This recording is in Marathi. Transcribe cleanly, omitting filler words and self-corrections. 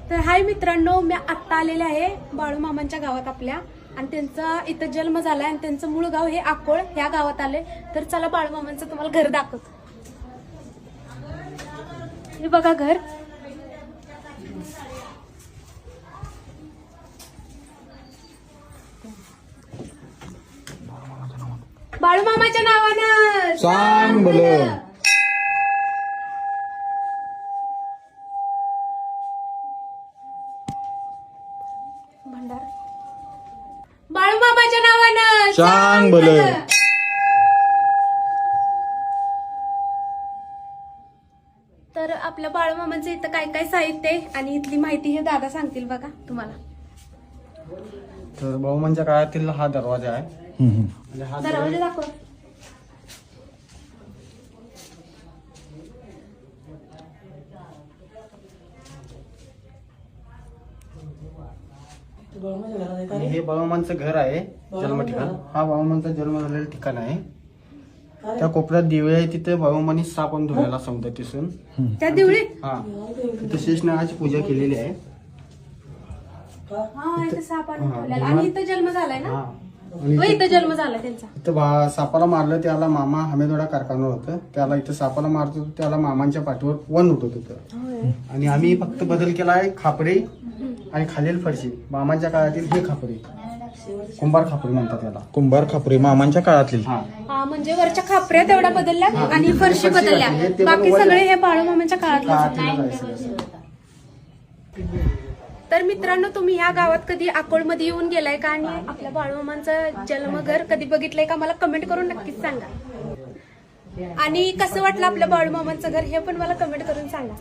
तर हाय मित्रांनो, मी आत्ता आलेले आहे बाळूमामांच्या गावात आपल्या, आणि त्यांचा इथं जन्म झालाय आणि त्यांचं मूळ गाव हे आकोळ ह्या गावात आले. तर चला बाळूमामांचं तुम्हाला घर दाखवतो. हे बघा घर. बाळूमामाच्या नावानं सांग भलं. भंडार. बाळूमामाच्या नावानं सांग भलं. तर आपल्या बाळूमामांचं इथं काय काय साहित्य आहे आणि इथली माहिती हे दादा सांगतील बघा तुम्हाला. तर बहुमानच्या काळातील हा दरवाजा आहे. आणि हा दरवाजा दाखव. आणि हे बहुमानचं घर आहे, जन्म ठिकाण. हा बहुमानचा जन्म झालेलं ठिकाण आहे. त्या कोपऱ्यात दिवे आहे, तिथे बहुमानी साप आणि धुळ्याला सौंदर्य. त्या दिवळीत हा, तिथे शेषनागाची पूजा केलेली आहे. हा इथं साप आणून ठेवलेला. आणि इथं जन्म झालाय ना. हा, आणि व इथं जन्म झालाय त्यांचा. इथं सापाला मारलं त्याला मामा हमेदवाडा कारखाना होतं, त्याला इथं सापाला मारत होतो त्याला मामांच्या पाठीवर वन उठत होतं. आणि आम्ही फक्त बदल केला आहे, खापरे आणि खालील फरशी मामांच्या काळातील हे खापरे, कुंभार खापरे म्हणतात त्याला. कुंभार खापरे मामांच्या काळातील. हा, हा म्हणजे वरच्या खापऱ्या तेवढ्या बदलल्या हा, आणि फरशी बदलल्या. हे ते बाकी वर- सगळे हे बाळूमामांच्या काळातले. काळातील जायचं. तर मित्रांनो, तुम्ही ह्या गावात कधी अकोळमध्ये येऊन गेलाय का आणि आपल्या बाळूमामांचं जन्मघर कधी बघितलंय का? मला कमेंट करून नक्कीच सांगा. आणि कसं वाटलं आपल्या बाळूमामांचं घर हे पण मला कमेंट करून सांगा.